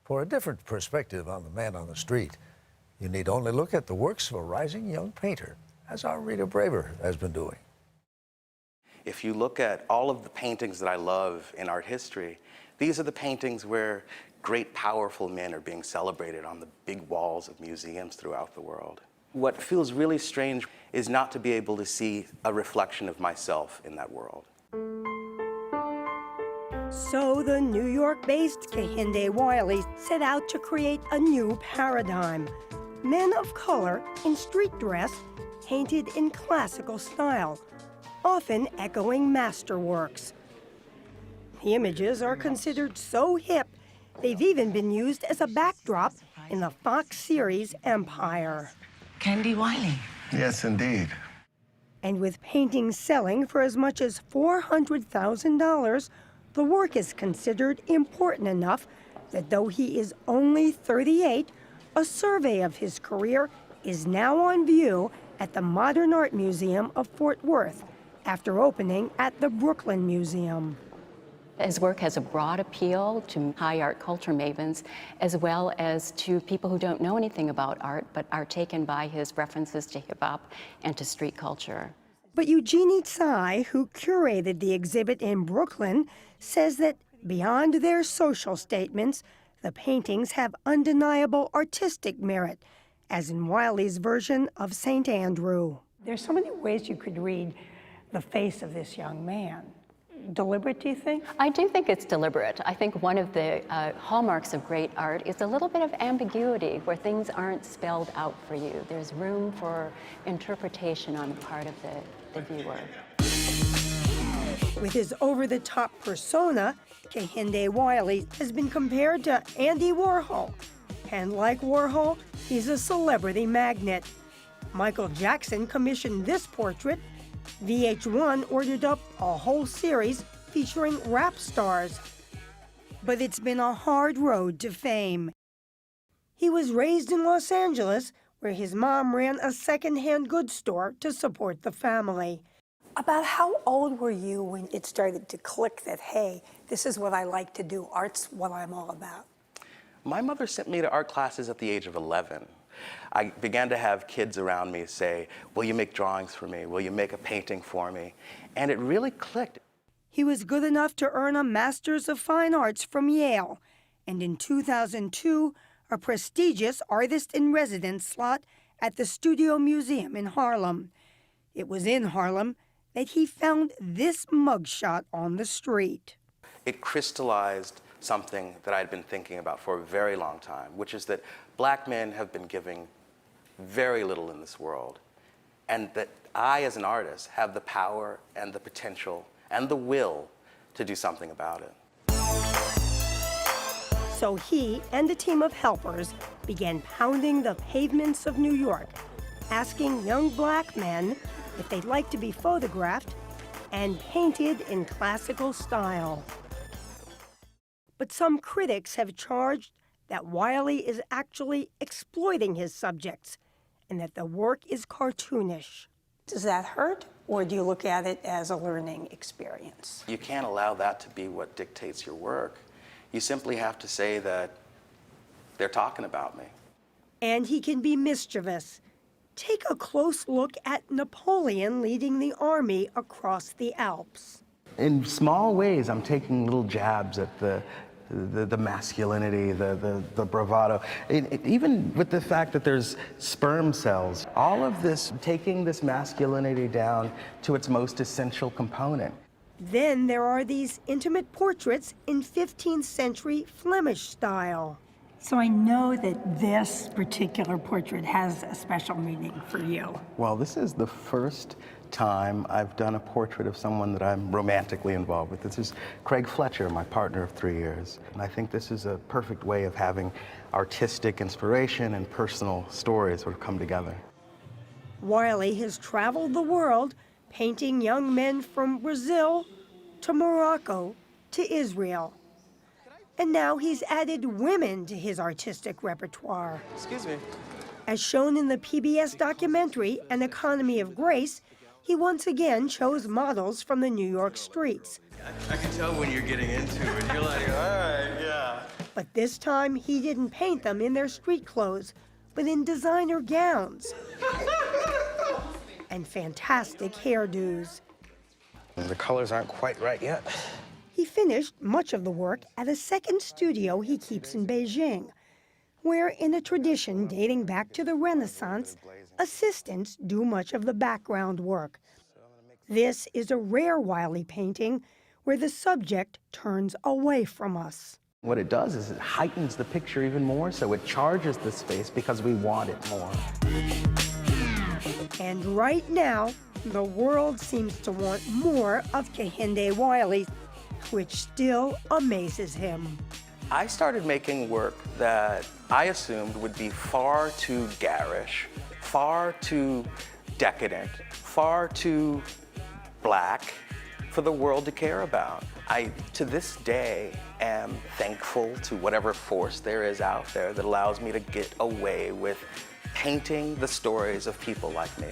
For a different perspective on the man on the street, you need only look at the works of a rising young painter, as our Rita Braver has been doing. If you look at all of the paintings that I love in art history, these are the paintings where great, powerful men are being celebrated on the big walls of museums throughout the world. What feels really strange is not to be able to see a reflection of myself in that world. So the New York-based Kehinde Wiley set out to create a new paradigm. Men of color in street dress, painted in classical style, often echoing masterworks. The images are considered so hip, they've even been used as a backdrop in the Fox series Empire. Kehinde Wiley. Yes, indeed. And with paintings selling for as much as $400,000, the work is considered important enough that though he is only 38, a survey of his career is now on view at the Modern Art Museum of Fort Worth, after opening at the Brooklyn Museum. His work has a broad appeal to high art culture mavens, as well as to people who don't know anything about art, but are taken by his references to hip-hop and to street culture. But Eugenie Tsai, who curated the exhibit in Brooklyn, says that beyond their social statements, the paintings have undeniable artistic merit, as in Wiley's version of St. Andrew. There's so many ways you could read the face of this young man. Deliberate, do you think? I do think it's deliberate. I think one of the hallmarks of great art is a little bit of ambiguity, where things aren't spelled out for you. There's room for interpretation on the part of the viewer. With his over-the-top persona, Kehinde Wiley has been compared to Andy Warhol. And like Warhol, he's a celebrity magnet. Michael Jackson commissioned this portrait. VH1 ordered up a whole series featuring rap stars. But it's been a hard road to fame. He was raised in Los Angeles, where his mom ran a second-hand goods store to support the family. About how old were you when it started to click that, hey, this is what I like to do, art's what I'm all about? My mother sent me to art classes at the age of 11. I began to have kids around me say, will you make drawings for me? Will you make a painting for me? And it really clicked. He was good enough to earn a Master's of Fine Arts from Yale, and in 2002, a prestigious artist-in-residence slot at the Studio Museum in Harlem. It was in Harlem that he found this mugshot on the street. It crystallized something that I'd been thinking about for a very long time, which is that black men have been giving very little in this world, and that I, as an artist, have the power and the potential and the will to do something about it. So he and a team of helpers began pounding the pavements of New York, asking young black men if they'd like to be photographed and painted in classical style. But some critics have charged that Wiley is actually exploiting his subjects and that the work is cartoonish. Does that hurt, or do you look at it as a learning experience? You can't allow that to be what dictates your work. You simply have to say that they're talking about me. And he can be mischievous. Take a close look at Napoleon leading the army across the Alps. In small ways, I'm taking little jabs at the masculinity, the bravado. Even with the fact that there's sperm cells, all of this, taking this masculinity down to its most essential component. Then there are these intimate portraits in 15th century Flemish style. So I know that this particular portrait has a special meaning for you. Well, this is the first time I've done a portrait of someone that I'm romantically involved with. This is Craig Fletcher, my partner of 3 years. And I think this is a perfect way of having artistic inspiration and personal stories sort of come together. Wiley has traveled the world, painting young men from Brazil to Morocco to Israel. And now he's added women to his artistic repertoire. Excuse me. As shown in the PBS documentary, An Economy of Grace, he once again chose models from the New York streets. I can tell when you're getting into it. You're like, all right, yeah. But this time, he didn't paint them in their street clothes, but in designer gowns and fantastic hairdos. The colors aren't quite right yet. He finished much of the work at a second studio he keeps in Beijing, where, in a tradition dating back to the Renaissance, assistants do much of the background work. This is a rare Wiley painting where the subject turns away from us. What it does is it heightens the picture even more, so it charges the space because we want it more. And right now, the world seems to want more of Kehinde Wiley, which still amazes him. I started making work that I assumed would be far too garish, far too decadent, far too black for the world to care about. I, to this day, am thankful to whatever force there is out there that allows me to get away with painting the stories of people like me.